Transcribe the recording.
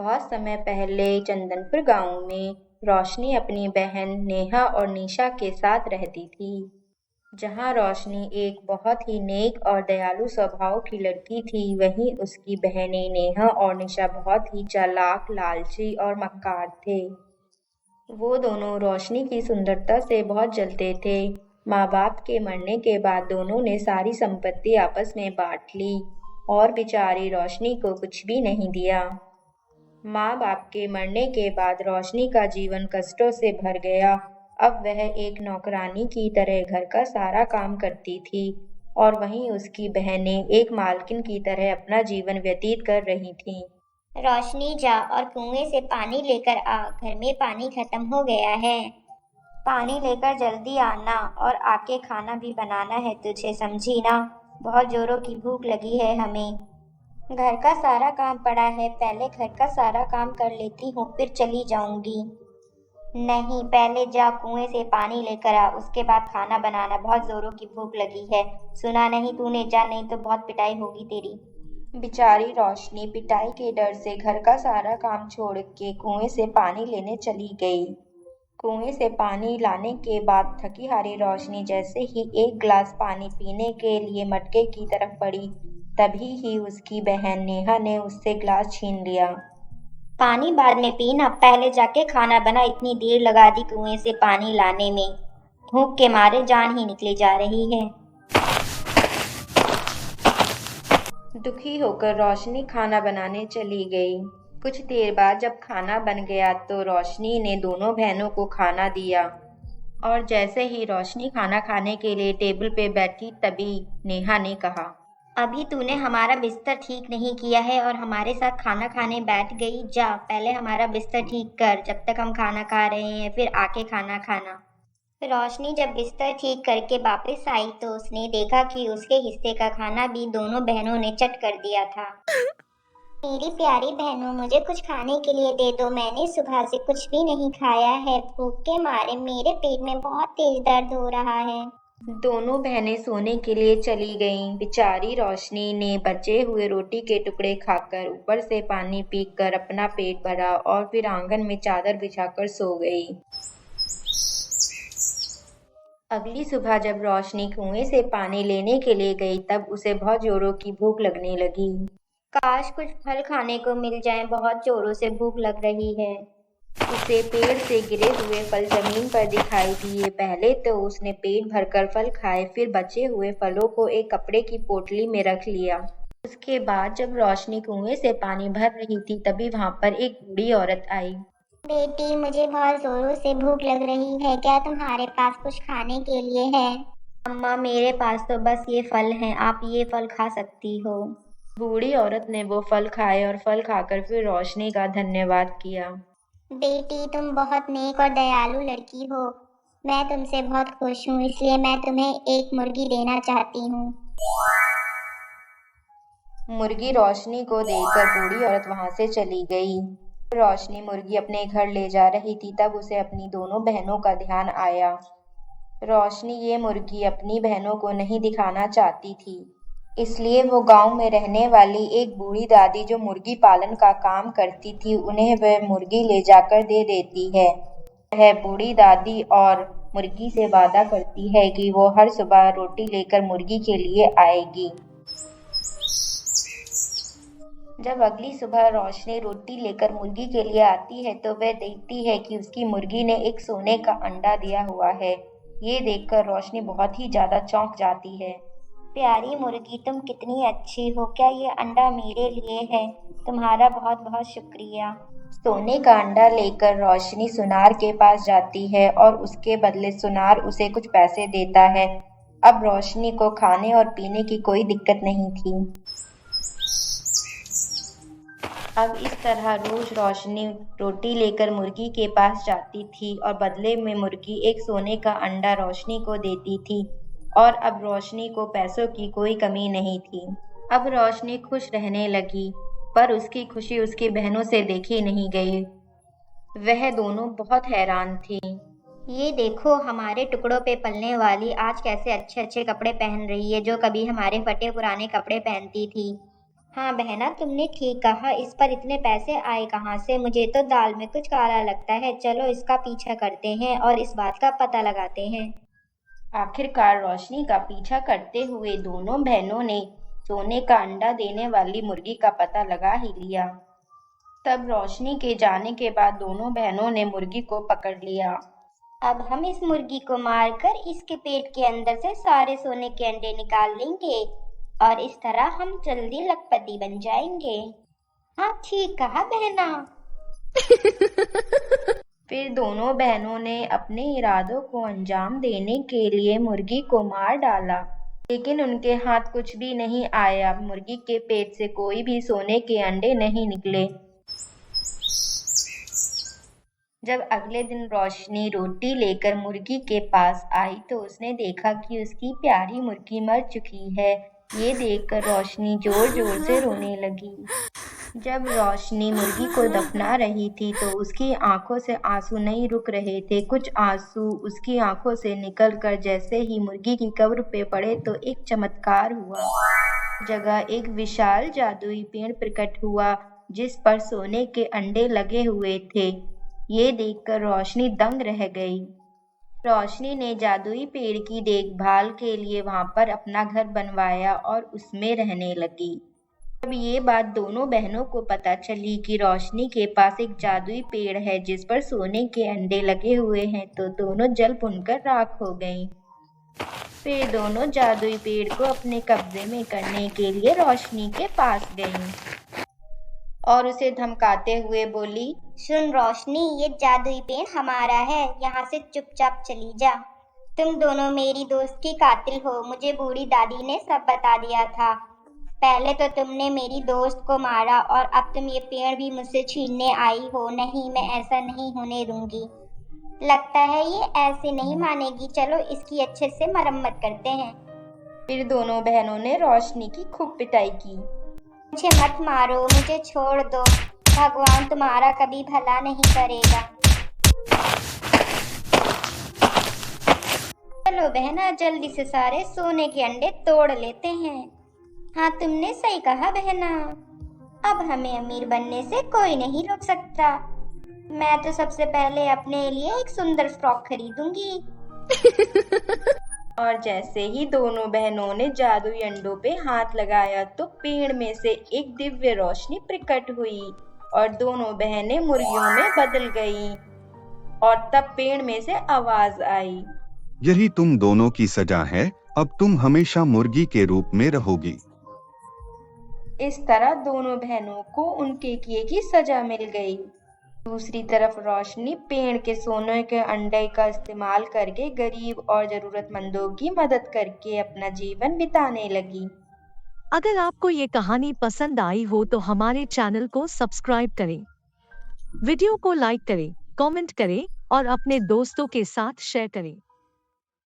बहुत समय पहले चंदनपुर गांव में रोशनी अपनी बहन नेहा और निशा के साथ रहती थी। जहां रोशनी एक बहुत ही नेक और दयालु स्वभाव की लड़की थी, वहीं उसकी बहनें नेहा और निशा बहुत ही चालाक, लालची और मक्कार थे। वो दोनों रोशनी की सुंदरता से बहुत जलते थे। माँ बाप के मरने के बाद दोनों ने सारी संपत्ति आपस में बांट ली और बेचारी रोशनी को कुछ भी नहीं दिया। माँ बाप के मरने के बाद रोशनी का जीवन कष्टों से भर गया। अब वह एक नौकरानी की तरह घर का सारा काम करती थी और वहीं उसकी बहनें एक मालकिन की तरह अपना जीवन व्यतीत कर रही थीं। रोशनी जा और कुएं से पानी लेकर आ, घर में पानी खत्म हो गया है। पानी लेकर जल्दी आना और आके खाना भी बनाना है तुझे, समझी ना? बहुत जोरों की भूख लगी है हमें। घर का सारा काम पड़ा है, पहले घर का सारा काम कर लेती हूँ, फिर चली जाऊंगी। नहीं, पहले जा कुएं से पानी लेकर आ, उसके बाद खाना बनाना। बहुत जोरों की भूख लगी है। सुना नहीं तूने? जा, नहीं तो बहुत पिटाई होगी तेरी। बेचारी रोशनी पिटाई के डर से घर का सारा काम छोड़ के कुएं से पानी लेने चली गई। कुएं से पानी लाने के बाद थकी हारी रोशनी जैसे ही एक गिलास पानी पीने के लिए मटके की तरफ बढ़ी, तभी ही उसकी बहन नेहा ने उससे गिलास छीन लिया। पानी बाद में पीना, पहले जाके खाना बना। इतनी देर लगा दी कुएं से पानी लाने में, भूख के मारे जान ही निकली जा रही है। दुखी होकर रोशनी खाना बनाने चली गई। कुछ देर बाद जब खाना बन गया तो रोशनी ने दोनों बहनों को खाना दिया और जैसे ही रोशनी खाना खाने के लिए टेबल पे बैठी, तभी नेहा ने कहा, अभी तूने हमारा बिस्तर ठीक नहीं किया है और हमारे साथ खाना खाने बैठ गई। जा, पहले हमारा बिस्तर ठीक कर, जब तक हम खाना खा रहे हैं, फिर आके खाना खाना। रोशनी जब बिस्तर ठीक करके वापस आई तो उसने देखा कि उसके हिस्से का खाना भी दोनों बहनों ने चट कर दिया था। मेरी प्यारी बहनों, मुझे कुछ खाने के लिए दे दो। मैंने सुबह से कुछ भी नहीं खाया है। भूख के मारे मेरे पेट में बहुत तेज दर्द हो रहा है। दोनों बहनें सोने के लिए चली गईं। बेचारी रोशनी ने बचे हुए रोटी के टुकड़े खाकर ऊपर से पानी पीकर अपना पेट भरा और फिर आंगन में चादर बिछाकर सो गई। अगली सुबह जब रोशनी कुएं से पानी लेने के लिए गई, तब उसे बहुत जोरों की भूख लगने लगी। काश कुछ फल खाने को मिल जाए, बहुत जोरों से भूख लग रही है। उसे पेड़ से गिरे हुए फल जमीन पर दिखाई दिए। पहले तो उसने पेट भरकर फल खाए, फिर बचे हुए फलों को एक कपड़े की पोटली में रख लिया। उसके बाद जब रोशनी कुएं से पानी भर रही थी, तभी वहां पर एक बूढ़ी औरत आई। बेटी, मुझे बहुत जोरों से भूख लग रही है, क्या तुम्हारे पास कुछ खाने के लिए है? अम्मा, मेरे पास तो बस ये फल हैं, आप ये फल खा सकती हो। बूढ़ी औरत ने वो फल खाए और फल खाकर फिर रोशनी का धन्यवाद किया। बेटी, तुम बहुत नेक और दयालु लड़की हो। मैं तुमसे बहुत खुश हूँ, इसलिए मैं तुम्हें एक मुर्गी देना चाहती हूँ। मुर्गी रोशनी को देकर बूढ़ी औरत वहां से चली गई। रोशनी मुर्गी अपने घर ले जा रही थी, तब उसे अपनी दोनों बहनों का ध्यान आया। रोशनी ये मुर्गी अपनी बहनों को नहीं दिखाना चाहती थी, इसलिए वो गांव में रहने वाली एक बूढ़ी दादी जो मुर्गी पालन का काम करती थी, उन्हें वह मुर्गी ले जाकर दे देती है। वह बूढ़ी दादी और मुर्गी से वादा करती है कि वो हर सुबह रोटी लेकर मुर्गी के लिए आएगी। जब अगली सुबह रोशनी रोटी लेकर मुर्गी के लिए आती है तो वह देखती है कि उसकी मुर्गी ने एक सोने का अंडा दिया हुआ है। ये देखकर रोशनी बहुत ही ज्यादा चौंक जाती है। प्यारी मुर्गी, तुम कितनी अच्छी हो, क्या ये अंडा मेरे लिए है? तुम्हारा बहुत बहुत शुक्रिया। सोने का अंडा लेकर रोशनी सुनार के पास जाती है और उसके बदले सुनार उसे कुछ पैसे देता है। अब रोशनी को खाने और पीने की कोई दिक्कत नहीं थी। अब इस तरह रोज रोशनी रोटी लेकर मुर्गी के पास जाती थी और बदले में मुर्गी एक सोने का अंडा रोशनी को देती थी और अब रोशनी को पैसों की कोई कमी नहीं थी। अब रोशनी खुश रहने लगी, पर उसकी खुशी उसकी बहनों से देखी नहीं गई। वह दोनों बहुत हैरान थीं। ये देखो, हमारे टुकड़ों पे पलने वाली आज कैसे अच्छे अच्छे कपड़े पहन रही है, जो कभी हमारे फटे पुराने कपड़े पहनती थी। हाँ बहना, तुमने ठीक कहा। इस पर इतने पैसे आए कहाँ से? मुझे तो दाल में कुछ काला लगता है। चलो इसका पीछा करते हैं और इस बात का पता लगाते हैं। आखिरकार रोशनी का पीछा करते हुए दोनों बहनों ने सोने का अंडा देने वाली मुर्गी का पता लगा ही लिया। तब रोशनी के जाने के बाद दोनों बहनों ने मुर्गी को पकड़ लिया। अब हम इस मुर्गी को मारकर इसके पेट के अंदर से सारे सोने के अंडे निकाल लेंगे और इस तरह हम जल्दी लखपति बन जाएंगे। हाँ ठीक कहा बहना। फिर दोनों बहनों ने अपने इरादों को अंजाम देने के लिए मुर्गी को मार डाला, लेकिन उनके हाथ कुछ भी नहीं आया। मुर्गी के पेट से कोई भी सोने के अंडे नहीं निकले। जब अगले दिन रोशनी रोटी लेकर मुर्गी के पास आई तो उसने देखा कि उसकी प्यारी मुर्गी मर चुकी है। ये देखकर रोशनी जोर जोर से रोने लगी। जब रोशनी मुर्गी को दफना रही थी तो उसकी आंखों से आंसू नहीं रुक रहे थे। कुछ आंसू उसकी आंखों से निकलकर जैसे ही मुर्गी की कब्र पे पड़े तो एक चमत्कार हुआ। जगह एक विशाल जादुई पेड़ प्रकट हुआ जिस पर सोने के अंडे लगे हुए थे। ये देखकर रोशनी दंग रह गई। रोशनी ने जादुई पेड़ की देखभाल के लिए वहां पर अपना घर बनवाया और उसमें रहने लगी। अब ये बात दोनों बहनों को पता चली कि रोशनी के पास एक जादुई पेड़ है जिस पर सोने के अंडे लगे हुए हैं, तो दोनों जल भुनकर राख हो गईं। फिर दोनों जादुई पेड़ को अपने कब्जे में करने के लिए रोशनी के पास गईं और उसे धमकाते हुए बोली, सुन रोशनी, ये जादुई पेड़ हमारा है। यहाँ से चुपचाप चली जा। तुम दोनों मेरी दोस्त की कातिल हो। मुझे बूढ़ी दादी ने सब बता दिया था। पहले तो तुमने मेरी दोस्त को मारा और अब तुम ये पेड़ भी मुझसे छीनने आई हो। नहीं, मैं ऐसा नहीं होने दूंगी। लगता है ये ऐसे नहीं मानेगी। चलो इसकी अच्छे से मरम्मत करते हैं। फिर दोनों बहनों ने रोशनी की खूब पिटाई की। मुझे मत मारो, मुझे छोड़ दो। भगवान तुम्हारा कभी भला नहीं करेगा। चलो बहना, जल्दी से सारे सोने के अंडे तोड़ लेते हैं। हाँ तुमने सही कहा बहना। अब हमें अमीर बनने से कोई नहीं रोक सकता। मैं तो सबसे पहले अपने लिए एक सुंदर फ्रॉक खरीदूंगी। और जैसे ही दोनों बहनों ने जादुई अंडों पे हाथ लगाया तो पेड़ में से एक दिव्य रोशनी प्रकट हुई और दोनों बहनें मुर्गियों में बदल गईं। और तब पेड़ में से आवाज आई, यही तुम दोनों की सजा है। अब तुम हमेशा मुर्गी के रूप में रहोगी। इस तरह दोनों बहनों को उनके किए की सजा मिल गई। दूसरी तरफ रोशनी पेड़ के सोने के अंडे का इस्तेमाल करके गरीब और जरूरतमंदों की मदद करके अपना जीवन बिताने लगी। अगर आपको ये कहानी पसंद आई हो तो हमारे चैनल को सब्सक्राइब करें, वीडियो को लाइक करें, कमेंट करें और अपने दोस्तों के साथ शेयर करें।